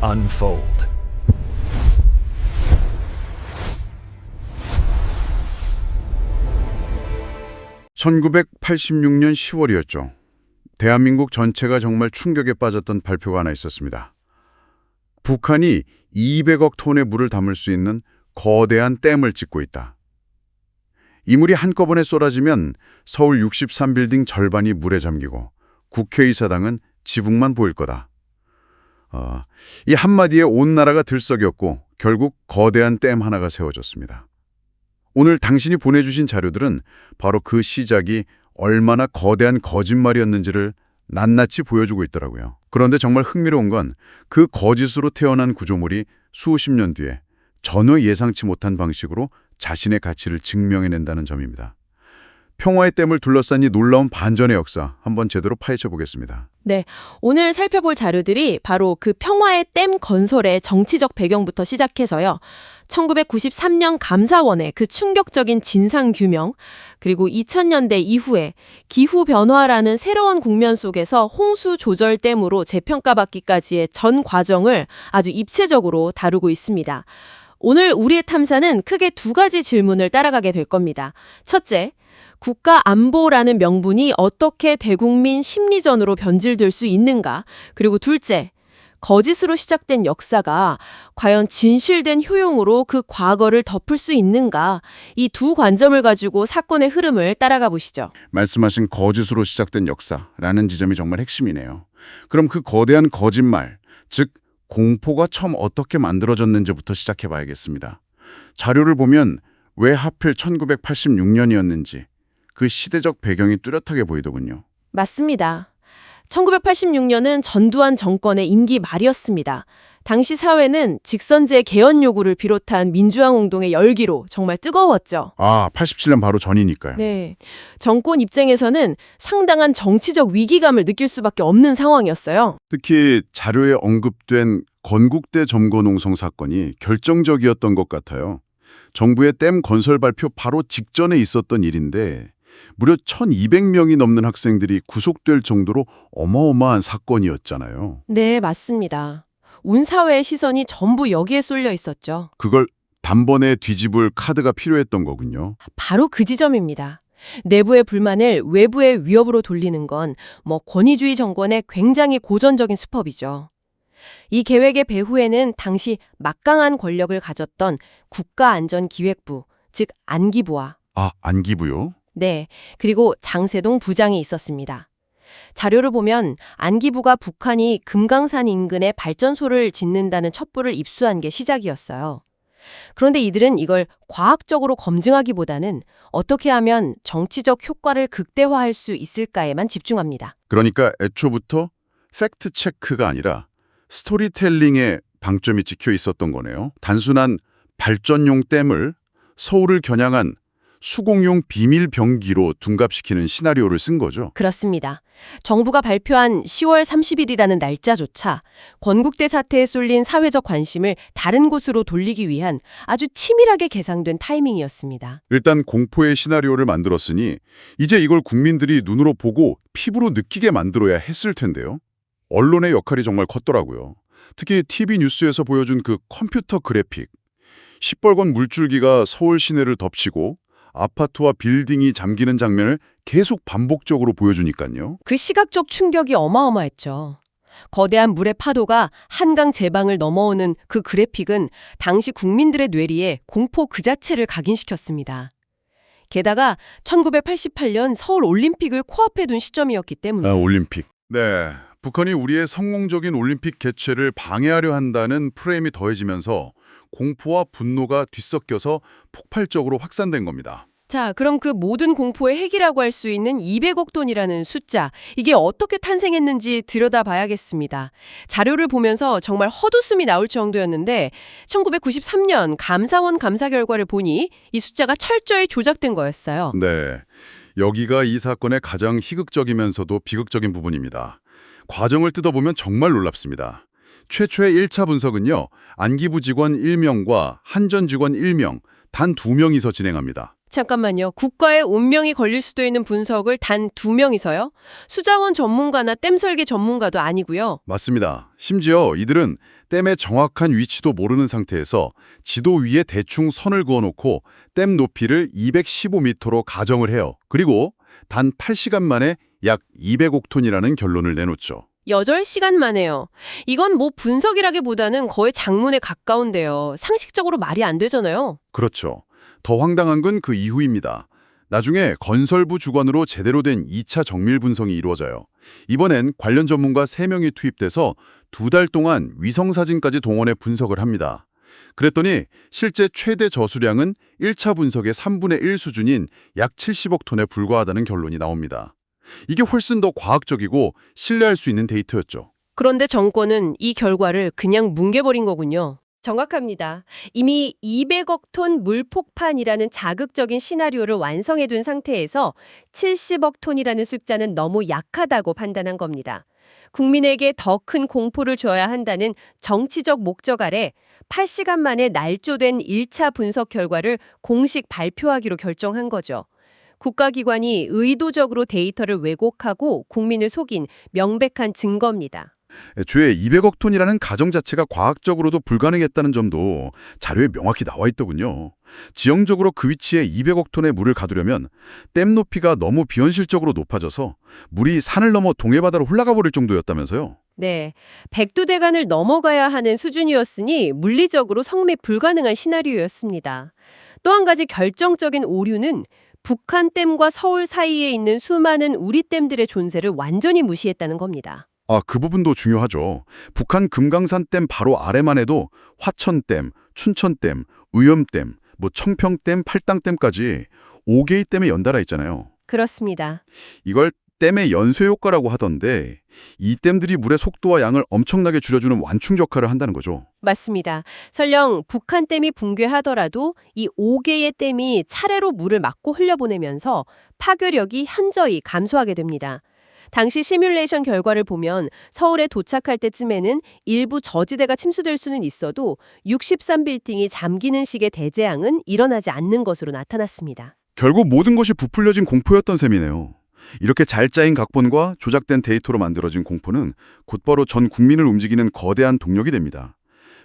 unfold. (1986년 10월이었죠) 대한민국 전체가 정말 충격에 빠졌던 발표가 하나 있었습니다. 북한이 200억 톤의 물을 담을 수 있는 거대한 댐을 짓고 있다. 이 물이 한꺼번에 쏟아지면 서울 63빌딩 절반이 물에 잠기고 국회의사당은 지붕만 보일 거다. 이 한마디에 온 나라가 들썩였고 결국 거대한 댐 하나가 세워졌습니다. 오늘 당신이 보내주신 자료들은 바로 그 시작이 얼마나 거대한 거짓말이었는지를 낱낱이 보여주고 있더라고요. 그런데 정말 흥미로운 건 그 거짓으로 태어난 구조물이 수십 년 뒤에 전혀 예상치 못한 방식으로 자신의 가치를 증명해낸다는 점입니다. 평화의 댐을 둘러싼 이 놀라운 반전의 역사 한번 제대로 파헤쳐 보겠습니다. 네, 오늘 살펴볼 자료들이 바로 그 평화의 댐 건설의 정치적 배경부터 시작해서요. 1993년 감사원의 그 충격적인 진상규명, 그리고 2000년대 이후에 기후변화라는 새로운 국면 속에서 홍수 조절 댐으로 재평가받기까지의 전 과정을 아주 입체적으로 다루고 있습니다. 오늘 우리의 탐사는 크게 두 가지 질문을 따라가게 될 겁니다. 첫째, 국가 안보라는 명분이 어떻게 대국민 심리전으로 변질될 수 있는가? 그리고 둘째, 거짓으로 시작된 역사가 과연 진실된 효용으로 그 과거를 덮을 수 있는가? 이 두 관점을 가지고 사건의 흐름을 따라가 보시죠. 말씀하신 거짓으로 시작된 역사라는 지점이 정말 핵심이네요. 그럼 그 거대한 거짓말, 즉 공포가 처음 어떻게 만들어졌는지부터 시작해 봐야겠습니다. 자료를 보면 왜 하필 1986년이었는지 그 시대적 배경이 뚜렷하게 보이더군요. 맞습니다. 1986년은 전두환 정권의 임기 말이었습니다. 당시 사회는 직선제 개헌 요구를 비롯한 민주화 운동의 열기로 정말 뜨거웠죠. 87년 바로 전이니까요. 네, 정권 입장에서는 상당한 정치적 위기감을 느낄 수밖에 없는 상황이었어요. 특히 자료에 언급된 건국대 점거농성 사건이 결정적이었던 것 같아요. 정부의 댐 건설 발표 바로 직전에 있었던 일인데 무려 1200명이 넘는 학생들이 구속될 정도로 어마어마한 사건이었잖아요. 네, 맞습니다. 온 사회의 시선이 전부 여기에 쏠려 있었죠. 그걸 단번에 뒤집을 카드가 필요했던 거군요. 바로 그 지점입니다. 내부의 불만을 외부의 위협으로 돌리는 건 권위주의 정권의 굉장히 고전적인 수법이죠. 이 계획의 배후에는 당시 막강한 권력을 가졌던 국가안전기획부, 즉 안기부와 안기부요? 네, 그리고 장세동 부장이 있었습니다. 자료를 보면 안기부가 북한이 금강산 인근에 발전소를 짓는다는 첩보를 입수한 게 시작이었어요. 그런데 이들은 이걸 과학적으로 검증하기보다는 어떻게 하면 정치적 효과를 극대화할 수 있을까에만 집중합니다. 그러니까 애초부터 팩트 체크가 아니라 스토리텔링에 방점이 찍혀 있었던 거네요. 단순한 발전용 댐을 서울을 겨냥한 수공용 비밀 병기로 둔갑시키는 시나리오를 쓴 거죠. 그렇습니다. 정부가 발표한 10월 30일이라는 날짜조차 건국대 사태에 쏠린 사회적 관심을 다른 곳으로 돌리기 위한 아주 치밀하게 계산된 타이밍이었습니다. 일단 공포의 시나리오를 만들었으니 이제 이걸 국민들이 눈으로 보고 피부로 느끼게 만들어야 했을 텐데요. 언론의 역할이 정말 컸더라고요. 특히 TV 뉴스에서 보여준 그 컴퓨터 그래픽. 시뻘건 물줄기가 서울 시내를 덮치고 아파트와 빌딩이 잠기는 장면을 계속 반복적으로 보여주니까요. 그 시각적 충격이 어마어마했죠. 거대한 물의 파도가 한강 제방을 넘어오는 그 그래픽은 당시 국민들의 뇌리에 공포 그 자체를 각인시켰습니다. 게다가 1988년 서울 올림픽을 코앞에 둔 시점이었기 때문에 올림픽. 네, 북한이 우리의 성공적인 올림픽 개최를 방해하려 한다는 프레임이 더해지면서 공포와 분노가 뒤섞여서 폭발적으로 확산된 겁니다. 자, 그럼 그 모든 공포의 핵이라고 할 수 있는 200억 톤이라는 숫자, 이게 어떻게 탄생했는지 들여다봐야겠습니다. 자료를 보면서 정말 헛웃음이 나올 정도였는데 1993년 감사원 감사 결과를 보니 이 숫자가 철저히 조작된 거였어요. 네, 여기가 이 사건의 가장 희극적이면서도 비극적인 부분입니다. 과정을 뜯어보면 정말 놀랍습니다. 최초의 1차 분석은요, 안기부 직원 1명과 한전 직원 1명, 단 2명이서 진행합니다. 잠깐만요. 국가의 운명이 걸릴 수도 있는 분석을 단 2명이서요? 수자원 전문가나 댐 설계 전문가도 아니고요. 맞습니다. 심지어 이들은 댐의 정확한 위치도 모르는 상태에서 지도 위에 대충 선을 그어놓고 댐 높이를 215m로 가정을 해요. 그리고 단 8시간 만에 약 200억 톤이라는 결론을 내놓죠. 8시간 만에요. 이건 뭐 분석이라기보다는 거의 작문에 가까운데요. 상식적으로 말이 안 되잖아요. 그렇죠. 더 황당한 건 그 이후입니다. 나중에 건설부 주관으로 제대로 된 2차 정밀 분석이 이루어져요. 이번엔 관련 전문가 3명이 투입돼서 2달 동안 위성사진까지 동원해 분석을 합니다. 그랬더니 실제 최대 저수량은 1차 분석의 3분의 1 수준인 약 70억 톤에 불과하다는 결론이 나옵니다. 이게 훨씬 더 과학적이고 신뢰할 수 있는 데이터였죠. 그런데 정권은 이 결과를 그냥 뭉개버린 거군요. 정확합니다. 이미 200억 톤 물폭판이라는 자극적인 시나리오를 완성해둔 상태에서 70억 톤이라는 숫자는 너무 약하다고 판단한 겁니다. 국민에게 더 큰 공포를 줘야 한다는 정치적 목적 아래 8시간 만에 날조된 1차 분석 결과를 공식 발표하기로 결정한 거죠. 국가기관이 의도적으로 데이터를 왜곡하고 국민을 속인 명백한 증거입니다. 애초에 200억 톤이라는 가정 자체가 과학적으로도 불가능했다는 점도 자료에 명확히 나와 있더군요. 지형적으로 그 위치에 200억 톤의 물을 가두려면 댐 높이가 너무 비현실적으로 높아져서 물이 산을 넘어 동해바다로 흘러가 버릴 정도였다면서요. 네, 백두대간을 넘어가야 하는 수준이었으니 물리적으로 성립 불가능한 시나리오였습니다. 또 한 가지 결정적인 오류는 북한 댐과 서울 사이에 있는 수많은 우리 댐들의 존재를 완전히 무시했다는 겁니다. 그 부분도 중요하죠. 북한 금강산 댐 바로 아래만 해도 화천댐, 춘천댐, 의염댐, 청평댐, 팔당댐까지 5개의 댐에 연달아 있잖아요. 그렇습니다. 이걸 댐의 연쇄 효과라고 하던데 이 댐들이 물의 속도와 양을 엄청나게 줄여주는 완충 역할을 한다는 거죠. 맞습니다. 설령 북한 댐이 붕괴하더라도 이 5개의 댐이 차례로 물을 막고 흘려보내면서 파괴력이 현저히 감소하게 됩니다. 당시 시뮬레이션 결과를 보면 서울에 도착할 때쯤에는 일부 저지대가 침수될 수는 있어도 63빌딩이 잠기는 식의 대재앙은 일어나지 않는 것으로 나타났습니다. 결국 모든 것이 부풀려진 공포였던 셈이네요. 이렇게 잘 짜인 각본과 조작된 데이터로 만들어진 공포는 곧바로 전 국민을 움직이는 거대한 동력이 됩니다.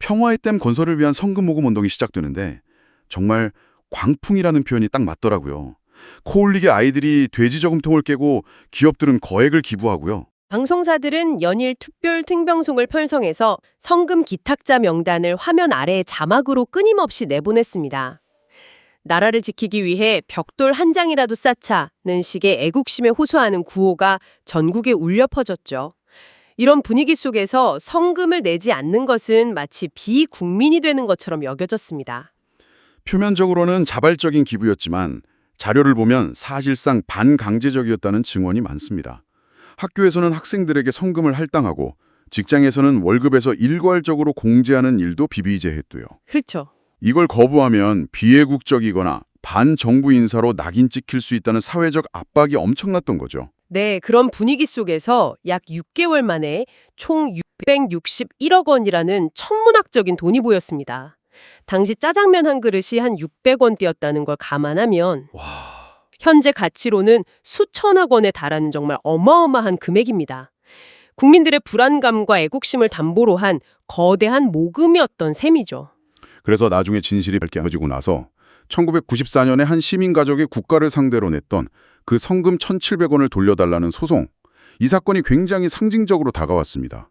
평화의 댐 건설을 위한 성금 모금 운동이 시작되는데 정말 광풍이라는 표현이 딱 맞더라고요. 코올릭의 아이들이 돼지 저금통을 깨고 기업들은 거액을 기부하고요. 방송사들은 연일 특별 생방송을 편성해서 성금 기탁자 명단을 화면 아래에 자막으로 끊임없이 내보냈습니다. 나라를 지키기 위해 벽돌 한 장이라도 쌓자는 식의 애국심에 호소하는 구호가 전국에 울려 퍼졌죠. 이런 분위기 속에서 성금을 내지 않는 것은 마치 비국민이 되는 것처럼 여겨졌습니다. 표면적으로는 자발적인 기부였지만 자료를 보면 사실상 반강제적이었다는 증언이 많습니다. 학교에서는 학생들에게 성금을 할당하고 직장에서는 월급에서 일괄적으로 공제하는 일도 비비제했고요. 그렇죠. 이걸 거부하면 비애국적이거나 반정부 인사로 낙인 찍힐 수 있다는 사회적 압박이 엄청났던 거죠. 네, 그런 분위기 속에서 약 6개월 만에 총 661억 원이라는 천문학적인 돈이 보였습니다. 당시 짜장면 한 그릇이 한 600원대였다는 걸 감안하면 현재 가치로는 수천억 원에 달하는 정말 어마어마한 금액입니다. 국민들의 불안감과 애국심을 담보로 한 거대한 모금이었던 셈이죠. 그래서 나중에 진실이 밝혀지고 나서 1994년에 한 시민가족이 국가를 상대로 냈던 그 성금 1,700원을 돌려달라는 소송. 이 사건이 굉장히 상징적으로 다가왔습니다.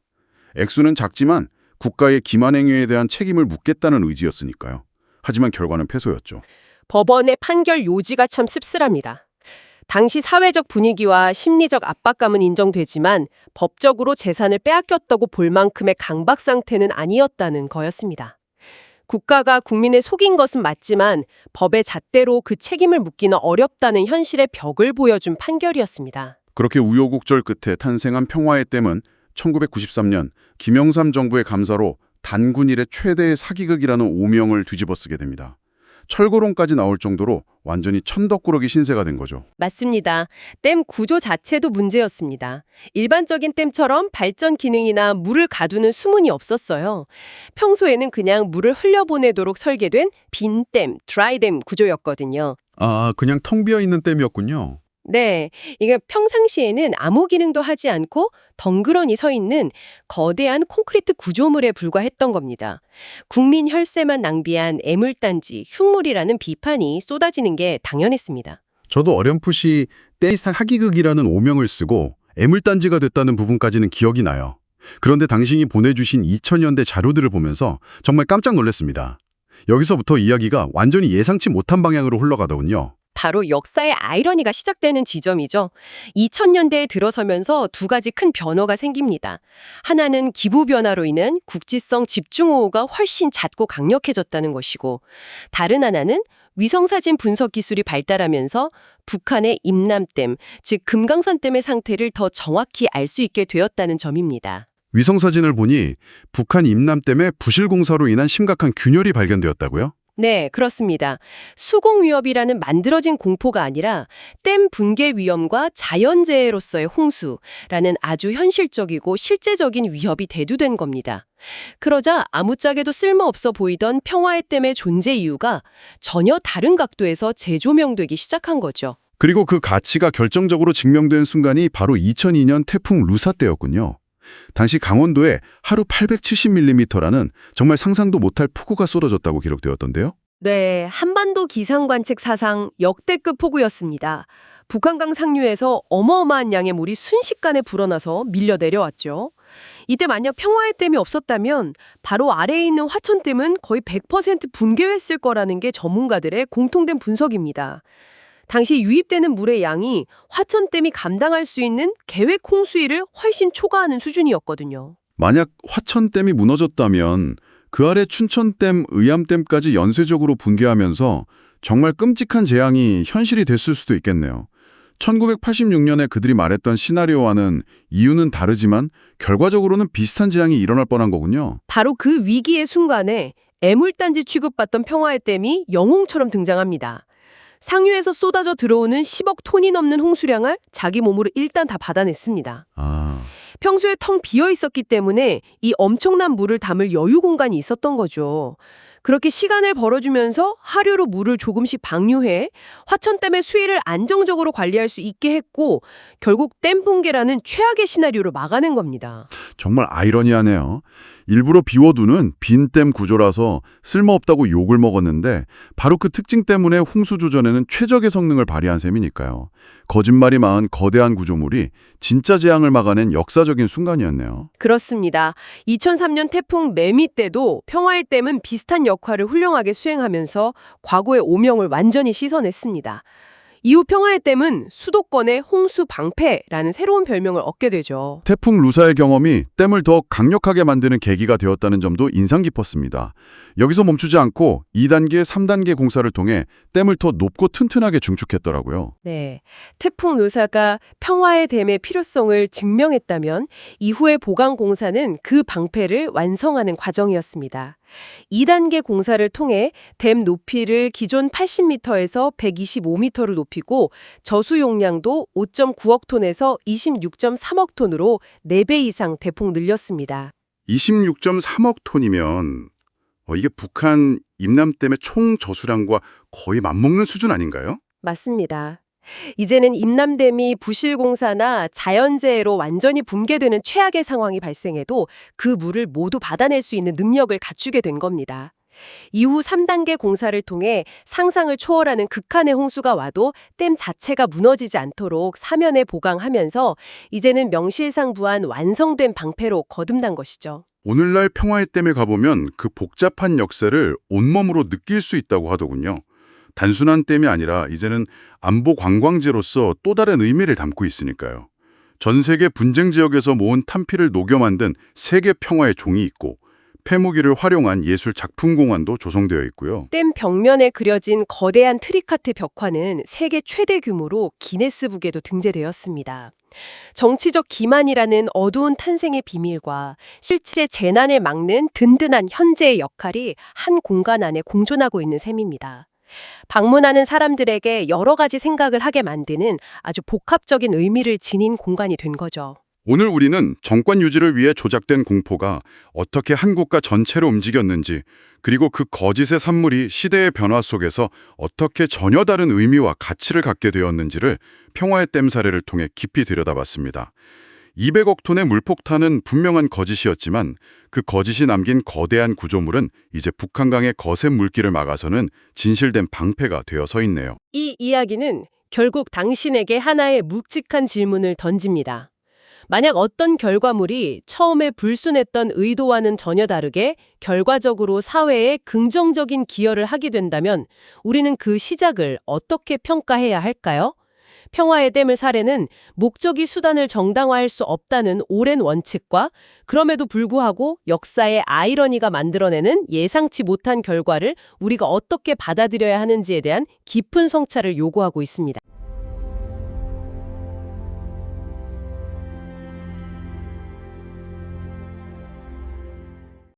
액수는 작지만 국가의 기만 행위에 대한 책임을 묻겠다는 의지였으니까요. 하지만 결과는 패소였죠. 법원의 판결 요지가 참 씁쓸합니다. 당시 사회적 분위기와 심리적 압박감은 인정되지만 법적으로 재산을 빼앗겼다고 볼 만큼의 강박 상태는 아니었다는 거였습니다. 국가가 국민을 속인 것은 맞지만 법의 잣대로 그 책임을 묻기는 어렵다는 현실의 벽을 보여준 판결이었습니다. 그렇게 우여곡절 끝에 탄생한 평화의 댐은 1993년 김영삼 정부의 감사로 단군 이래 최대의 사기극이라는 오명을 뒤집어쓰게 됩니다. 철거론까지 나올 정도로 완전히 천덕꾸러기 신세가 된 거죠. 맞습니다. 댐 구조 자체도 문제였습니다. 일반적인 댐처럼 발전 기능이나 물을 가두는 수문이 없었어요. 평소에는 그냥 물을 흘려보내도록 설계된 빈 댐, 드라이댐 구조였거든요. 아, 그냥 텅 비어 있는 댐이었군요. 네, 이게 평상시에는 아무 기능도 하지 않고 덩그러니 서 있는 거대한 콘크리트 구조물에 불과했던 겁니다. 국민 혈세만 낭비한 애물단지, 흉물이라는 비판이 쏟아지는 게 당연했습니다. 저도 어렴풋이 댐이상 하기극이라는 오명을 쓰고 애물단지가 됐다는 부분까지는 기억이 나요. 그런데 당신이 보내주신 2000년대 자료들을 보면서 정말 깜짝 놀랐습니다. 여기서부터 이야기가 완전히 예상치 못한 방향으로 흘러가더군요. 바로 역사의 아이러니가 시작되는 지점이죠. 2000년대에 들어서면서 두 가지 큰 변화가 생깁니다. 하나는 기후 변화로 인한 국지성 집중호우가 훨씬 잦고 강력해졌다는 것이고, 다른 하나는 위성사진 분석 기술이 발달하면서 북한의 임남댐, 즉 금강산댐의 상태를 더 정확히 알 수 있게 되었다는 점입니다. 위성사진을 보니 북한 임남댐에 부실공사로 인한 심각한 균열이 발견되었다고요? 네, 그렇습니다. 수공 위협이라는 만들어진 공포가 아니라 댐 붕괴 위험과 자연재해로서의 홍수라는 아주 현실적이고 실제적인 위협이 대두된 겁니다. 그러자 아무짝에도 쓸모없어 보이던 평화의 댐의 존재 이유가 전혀 다른 각도에서 재조명되기 시작한 거죠. 그리고 그 가치가 결정적으로 증명된 순간이 바로 2002년 태풍 루사 때였군요. 당시 강원도에 하루 870mm라는 정말 상상도 못할 폭우가 쏟아졌다고 기록되었던데요. 네, 한반도 기상관측 사상 역대급 폭우였습니다. 북한강 상류에서 어마어마한 양의 물이 순식간에 불어나서 밀려 내려왔죠. 이때 만약 평화의 댐이 없었다면 바로 아래에 있는 화천댐은 거의 100% 붕괴했을 거라는 게 전문가들의 공통된 분석입니다. 당시 유입되는 물의 양이 화천댐이 감당할 수 있는 계획 홍수위를 훨씬 초과하는 수준이었거든요. 만약 화천댐이 무너졌다면 그 아래 춘천댐, 의암댐까지 연쇄적으로 붕괴하면서 정말 끔찍한 재앙이 현실이 됐을 수도 있겠네요. 1986년에 그들이 말했던 시나리오와는 이유는 다르지만 결과적으로는 비슷한 재앙이 일어날 뻔한 거군요. 바로 그 위기의 순간에 애물단지 취급받던 평화의 댐이 영웅처럼 등장합니다. 상류에서 쏟아져 들어오는 10억 톤이 넘는 홍수량을 자기 몸으로 일단 다 받아냈습니다. 평소에 텅 비어 있었기 때문에 이 엄청난 물을 담을 여유 공간이 있었던 거죠. 그렇게 시간을 벌어주면서 하류로 물을 조금씩 방류해 화천댐의 수위를 안정적으로 관리할 수 있게 했고 결국 댐 붕괴라는 최악의 시나리오를 막아낸 겁니다. 정말 아이러니하네요. 일부러 비워두는 빈 댐 구조라서 쓸모없다고 욕을 먹었는데 바로 그 특징 때문에 홍수 조전에는 최적의 성능을 발휘한 셈이니까요. 거짓말이 많은 거대한 구조물이 진짜 재앙을 막아낸 역사적인 순간이었네요. 그렇습니다. 2003년 태풍 매미 때도 평화의 댐은 비슷한 역할을 훌륭하게 수행하면서 과거의 오명을 완전히 씻어냈습니다. 이후 평화의 댐은 수도권의 홍수 방패라는 새로운 별명을 얻게 되죠. 태풍 루사의 경험이 댐을 더 강력하게 만드는 계기가 되었다는 점도 인상 깊었습니다. 여기서 멈추지 않고 2단계, 3단계 공사를 통해 댐을 더 높고 튼튼하게 중축했더라고요. 네, 태풍 루사가 평화의 댐의 필요성을 증명했다면 이후의 보강 공사는 그 방패를 완성하는 과정이었습니다. 2단계 공사를 통해 댐 높이를 기존 80m에서 125m로 높이고 저수 용량도 5.9억 톤에서 26.3억 톤으로 4배 이상 대폭 늘렸습니다. 26.3억 톤이면 이게 북한 임남댐의 총 저수량과 거의 맞먹는 수준 아닌가요? 맞습니다. 이제는 임남댐이 부실공사나 자연재해로 완전히 붕괴되는 최악의 상황이 발생해도 그 물을 모두 받아낼 수 있는 능력을 갖추게 된 겁니다. 이후 3단계 공사를 통해 상상을 초월하는 극한의 홍수가 와도 댐 자체가 무너지지 않도록 사면에 보강하면서 이제는 명실상부한 완성된 방패로 거듭난 것이죠. 오늘날 평화의 댐에 가보면 그 복잡한 역사를 온몸으로 느낄 수 있다고 하더군요. 단순한 댐이 아니라 이제는 안보 관광지로서 또 다른 의미를 담고 있으니까요. 전 세계 분쟁 지역에서 모은 탄피를 녹여 만든 세계 평화의 종이 있고 폐무기를 활용한 예술 작품 공원도 조성되어 있고요. 댐 벽면에 그려진 거대한 트리카트 벽화는 세계 최대 규모로 기네스북에도 등재되었습니다. 정치적 기만이라는 어두운 탄생의 비밀과 실제 재난을 막는 든든한 현재의 역할이 한 공간 안에 공존하고 있는 셈입니다. 방문하는 사람들에게 여러 가지 생각을 하게 만드는 아주 복합적인 의미를 지닌 공간이 된 거죠. 오늘 우리는 정권 유지를 위해 조작된 공포가 어떻게 한 국가 전체로 움직였는지, 그리고 그 거짓의 산물이 시대의 변화 속에서 어떻게 전혀 다른 의미와 가치를 갖게 되었는지를 평화의 댐 사례를 통해 깊이 들여다봤습니다. 200억 톤의 물폭탄은 분명한 거짓이었지만 그 거짓이 남긴 거대한 구조물은 이제 북한강의 거센 물길을 막아서는 진실된 방패가 되어 서 있네요. 이 이야기는 결국 당신에게 하나의 묵직한 질문을 던집니다. 만약 어떤 결과물이 처음에 불순했던 의도와는 전혀 다르게 결과적으로 사회에 긍정적인 기여를 하게 된다면 우리는 그 시작을 어떻게 평가해야 할까요? 평화의 댐을 사례는 목적이 수단을 정당화할 수 없다는 오랜 원칙과 그럼에도 불구하고 역사의 아이러니가 만들어내는 예상치 못한 결과를 우리가 어떻게 받아들여야 하는지에 대한 깊은 성찰을 요구하고 있습니다.